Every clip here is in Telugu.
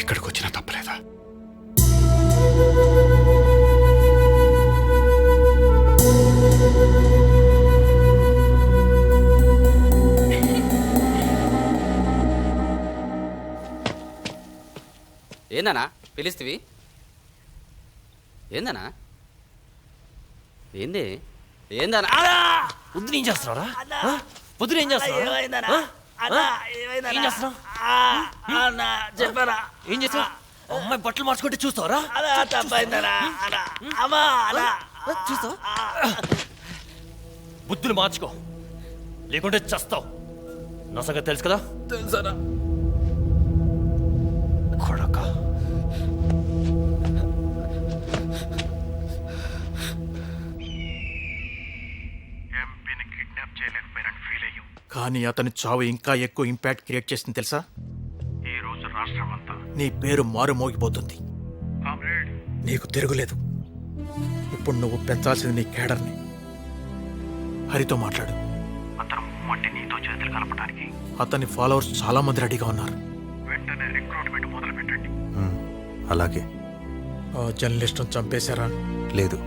ఇక్కడికి వచ్చినా తప్పలేదా? ఏందన్నా పిలిస్తేవి? ఏందన్నా? ఏంది? ఏందన్నా? పొద్దున ఏం చేస్తున్నారా? పొద్దున ఏం చేస్తున్నారా? ఏం చేస్తున్నావు? చెప్పరా ఏం చేస్తావు? అమ్మాయి బట్టలు మార్చుకుంటే చూస్తావరా? చూస్తావు? బుద్ధులు మార్చుకో, లేకుంటే చస్తావు. నా సంగతి తెలుసు కదా? తెలుసరా? కొడక ఎంపీని కిడ్నాప్ చేయలేకపోయినట్టు ఫీల్ అయ్యాం, కానీ అతని చావు ఇంకా ఎక్కువ ఇంపాక్ట్ క్రియేట్ చేసింది తెలుసా? ఈ రోజు రాష్ట్రం అంతా నీ పేరు మారు మోగిపోతుంది. నీకు తిరుగులేదు. ఇప్పుడు నువ్వు పెంచాల్సింది నీ కేడర్ని. హరితో మాట్లాడు. అతను మట్టి నీతో చేతులు కలపడానికి అతని ఫాలోవర్స్ చాలా మంది రెడీగా ఉన్నారు. వెంటనే రిక్రూట్మెంట్ మొదలు పెట్టండి. అలాగే. జర్నలిస్ట్ను చంపేశారా? లేదు,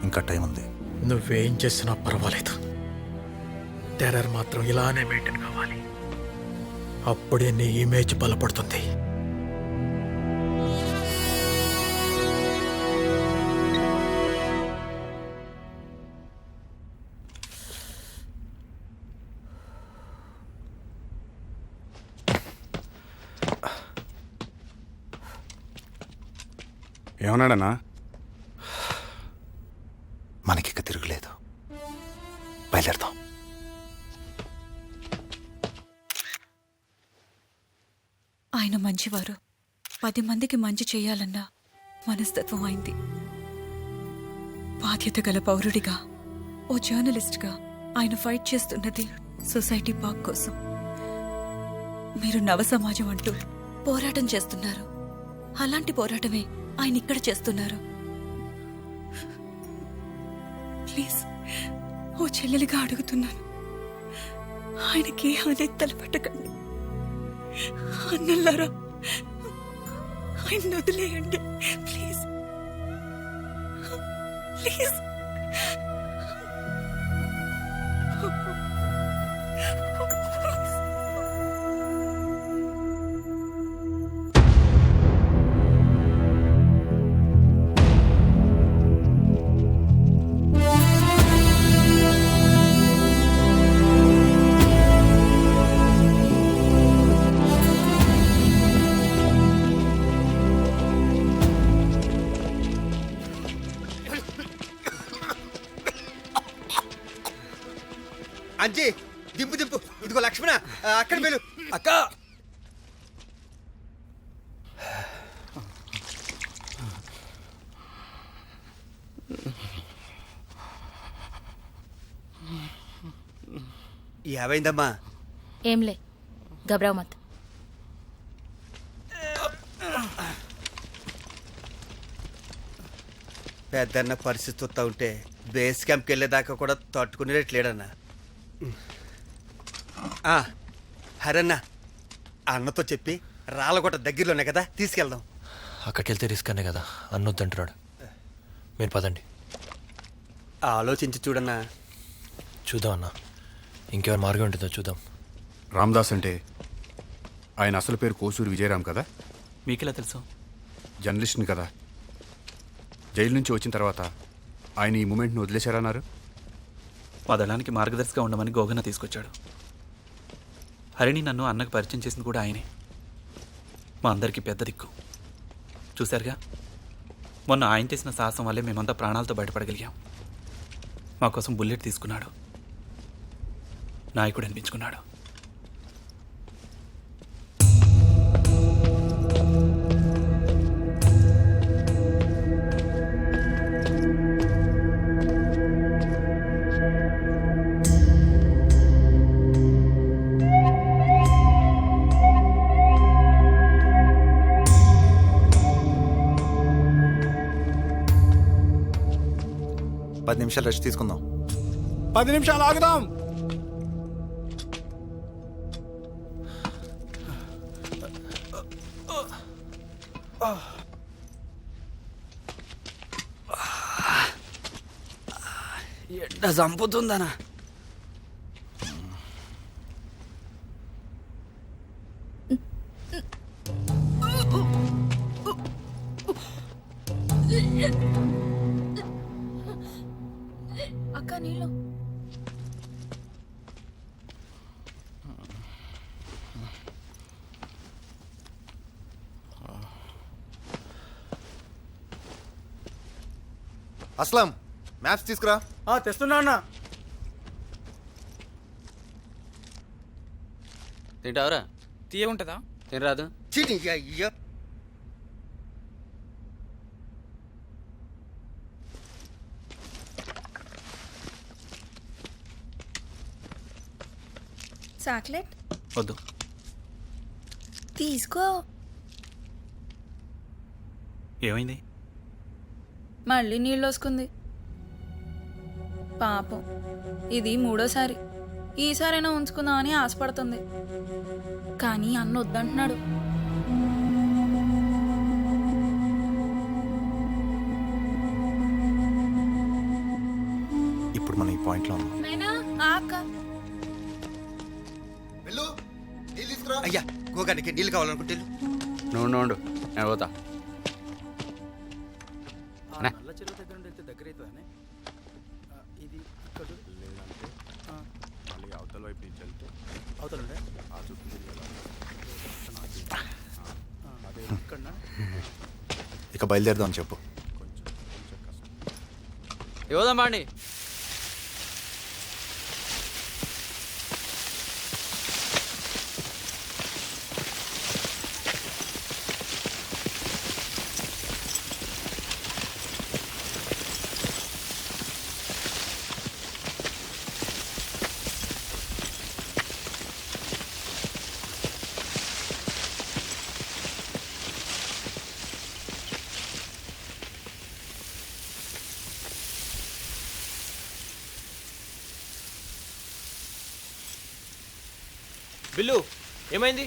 ఇంకా టైం ఉంది. నువ్వేం చేసినా పర్వాలేదు. టెర్రర్ మాత్రం ఇలానే మెయింటైన్ కావాలి. అప్పుడే నీ ఇమేజ్ బలపడుతుంది. ఏమన్నాడన్నా? మనకిక తిరుగులేదు, బయలుదేరదాం. ఆయన మంచివారు. 10 మందికి మంచి చేయాలన్న మనస్తత్వం అయింది. బాధ్యత గల పౌరుడిగా, ఓ జర్నలిస్ట్గా ఆయన ఫైట్ చేస్తున్నది సొసైటీ పార్క్ కోసం. మీరు నవ సమాజం అంటూ పోరాటం చేస్తున్నారు. అలాంటి పోరాటమే ఆయన ఇక్కడ చేస్తున్నారు. ప్లీజ్, ఓ చెల్లెలిగా అడుగుతున్నాను, ఆయనకి హాని తలపెట్టకండి. అన్నల్లారా, ఆయన వదిలేయండి ప్లీజ్, ప్లీజ్. అంజీ, దింపు దింపు. ఇదిగో లక్ష్మణ, అక్కడ వెళ్ళు. అక్క, ఏమైందమ్మా? ఏంలే, గబరావు మత్. పెద్దన్న పరిస్థితి చూస్తా ఉంటే బేస్ క్యాంప్కి వెళ్ళేదాకా కూడా తట్టుకునేట్లేడన్నా. హరన్న, అన్నతో చెప్పి రాళ్ళగొట్ట దగ్గరలోనే కదా, తీసుకెళ్దాం. అక్కడికి వెళ్తే రిస్క్ అనే కదా అన్నొద్దంటున్నాడు. మీరు పదండి. ఆలోచించి చూడన్నా. చూద్దాం అన్న, ఇంకేమైనా మార్గం ఉంటుందో చూద్దాం. రామ్దాస్ అంటే ఆయన అసలు పేరు కోసూరి విజయరామ్ కదా? మీకెలా తెలుసు? జర్నలిస్ట్ని కదా. జైలు నుంచి వచ్చిన తర్వాత ఆయన ఈ మూమెంట్ను వదిలేశారన్నారు. మా దళానికి మార్గదర్శిగా ఉండమని గోగన్న తీసుకొచ్చాడు. హరిని నన్ను అన్నకు పరిచయం చేసింది కూడా ఆయనే. మా అందరికీ పెద్ద దిక్కు. చూశారుగా, మొన్న ఆయన చేసిన సాహసం వల్లే మేమంతా ప్రాణాలతో బయటపడగలిగాం. మా కోసం బుల్లెట్ తీసుకున్నాడు, నాయకుడు అనిపించుకున్నాడు. పది నిమిషాలు రెస్ట్ తీసుకుందాం. 10 నిమిషాలు ఆగుదాం. ఎండ చంపుతుందనా? అక్క నీళ్ళు. అస్లాం మ్యాప్స్ తీసుకురా. తెస్తున్నా అన్న. తింటావురా? తీయ ఉంటుందా? తినరాదు? అయ్యో చాక్లెట్ వద్దు. తీసుకో. ఏమైంది? మళ్ళీ నీళ్ళు వస్తుంది. పాపం ఇది 3ోసారి. ఈసారైనా ఉంచుకుందాం అని ఆశపడుతుంది, కానీ అన్న వద్దంటున్నాడు. ఇప్పుడు మనం ఈ పాయింట్లో ఉన్నాం. అక్క వెళ్ళు, నీళ్ళు తీసుకురా. అయ్యా గోగానికి నీళ్ళు కావాలనుకుంటే నువ్వు నేను పోతా. నల్ల చెరువు దగ్గర నుండి వెళ్తే దగ్గర అవుతుందనే. ఇది ఇక్కడ మళ్ళీ అవతల వైపు నుంచి వెళ్తే అవుతుండే ఆ చుట్టూ అదే ఇక్కడ ఇక బయలుదేరదాం చెప్పు. ఇవ్వదాం బాండి. బిల్లు ఏమైంది?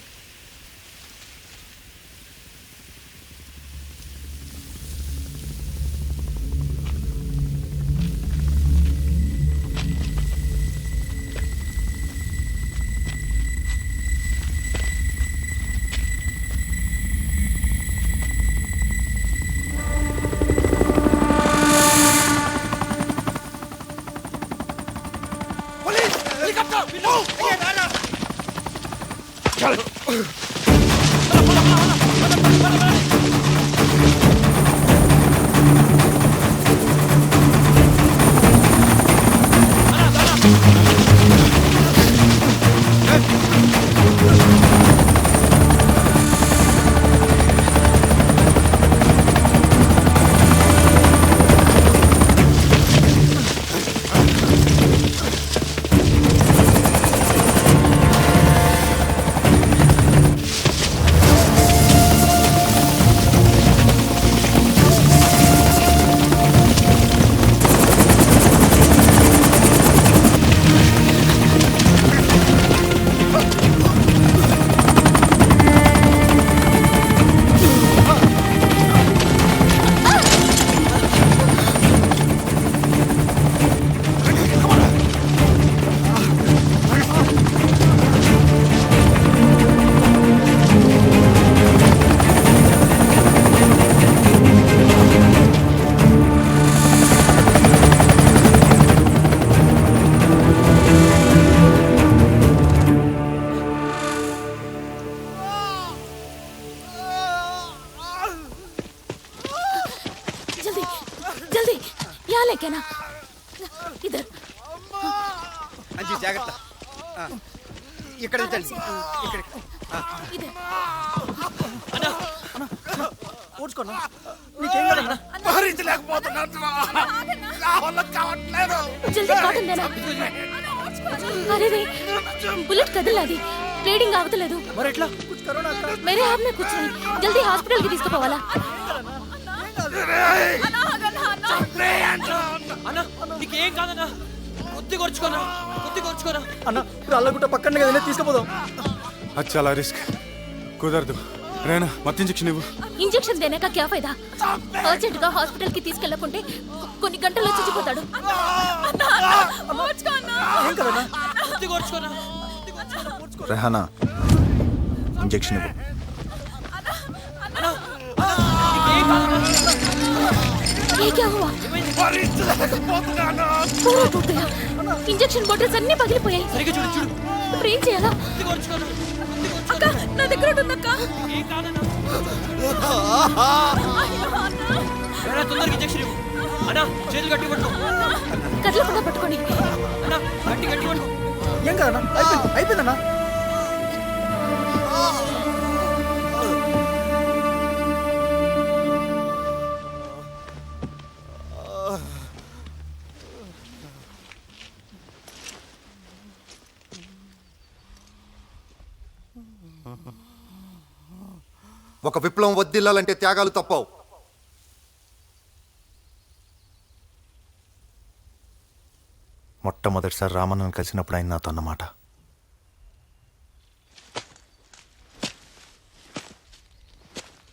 लेके ना इधर అంజీ జాగ్రత్త ఇక్కడ ఉంచండి ఇక్కడ इधर ఓడ్చుకోనా నీకేం కాదన్నా భరించలేకపోతున్నా నా వల్ల కావట్లేదు. जल्दी कॉटन देना अरे रे बुलेट కదలది బ్లీడింగ్ అవతలేదు మరి ఎట్లా కరోనా मेरे हाथ में कुछ नहीं जल्दी हॉस्पिटल की తీసుకుపోవాలా అన్న నీకేం కాదన్నా కొద్ది కొర్చుకోనా అన్న ఇప్పుడు అల్లగుట్ట పక్కనే కదా తీసుకుపోదాం. అది చాలా రిస్క్, కుదరదు. రేనా మత్తు ఇంజెక్షన్ ఇవ్వు. ఇంజెక్షన్ దేనాక క్యా ఫైదా? అర్జెంట్ గా హాస్పిటల్ కి తీసుకెళ్లకుంటే కొన్ని గంటల్లో చచ్చిపోతాడు. రెహానా ఇంజెక్షన్ ఇవ్వు. ये क्या हुआ? पूरा टूट गया. ఇంజెక్షన్ బాటిల్స్ అన్ని పగిలిపోయాయి. ఇప్పుడు ఏం చేయాలా? అక్క నా దగ్గర ఉందక్క. కదలకుండా పట్టుకోండి. ఏం కదన్నా అయిపోయిందన్నా. ఒక విప్లవం వద్దిల్లాలంటే త్యాగాలు తప్పవు. మొట్టమొదటిసారి రామన్నను కలిసినప్పుడు ఆయన నాతో అన్నమాట,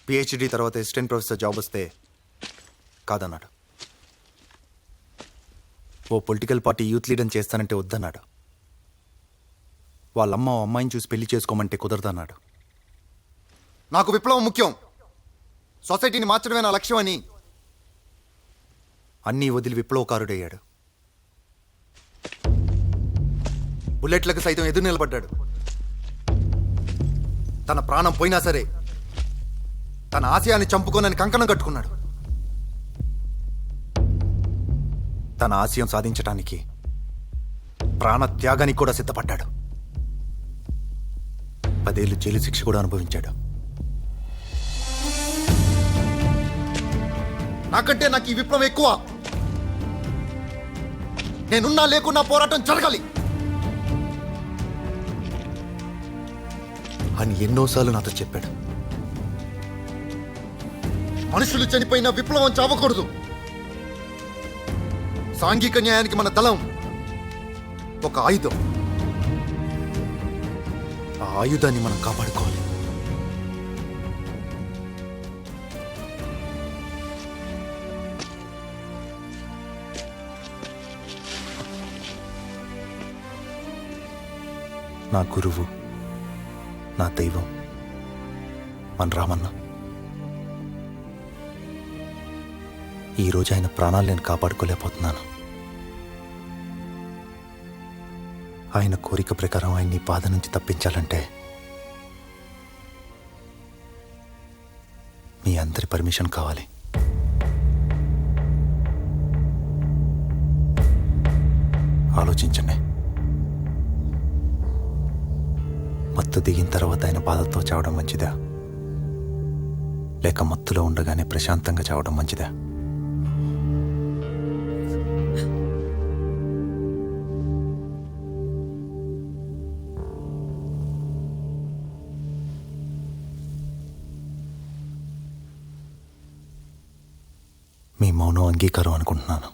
పిహెచ్డి తర్వాత అసిస్టెంట్ ప్రొఫెసర్ జాబ్ వస్తే కాదన్నాడు. ఓ పొలిటికల్ పార్టీ యూత్ లీడర్ చేస్తానంటే వద్దన్నాడు. వాళ్ళమ్మ ఓ అమ్మాయిని చూసి పెళ్లి చేసుకోమంటే కుదరదన్నాడు. నాకు విప్లవం ముఖ్యం, సొసైటీని మార్చడమే నా లక్ష్యం అని అన్నీ వదిలి విప్లవకారుడయ్యాడు. బుల్లెట్లకు సైతం ఎదురు నిలబడ్డాడు. తన ప్రాణం పోయినా సరే తన ఆశయాన్ని చంపుకోనని కంకణం కట్టుకున్నాడు. తన ఆశయం సాధించడానికి ప్రాణ త్యాగానికి కూడా సిద్ధపడ్డాడు. 10 ఏళ్ళు జైలు శిక్ష కూడా అనుభవించాడు. నాకంటే నాకు ఈ విప్లవం ఎక్కువ. నేనున్నా లేకున్నా పోరాటం జరగాలి అని ఎన్నోసార్లు నాతో చెప్పాడు. మనుషులు చనిపోయిన విప్లవం చావకూడదు. సాంఘిక న్యాయానికి మన దళం ఒక ఆయుధం. ఆ ఆయుధాన్ని మనం కాపాడుకోవాలి. నా గురువు, నా దైవం మన రామన్న. ఈరోజు ఆయన ప్రాణాలు నేను కాపాడుకోలేకపోతున్నాను. ఆయన కోరిక ప్రకారం ఆయన్ని బాధ నుంచి తప్పించాలంటే మీ అందరి పర్మిషన్ కావాలి. ఆలోచించండి. మత్తు దిగిన తర్వాత ఆయన బాధతో చావడం మంచిదా, లేక మత్తులో ఉండగానే ప్రశాంతంగా చావడం మంచిదా? మీ మౌనం అంగీకారం అనుకుంటున్నాను.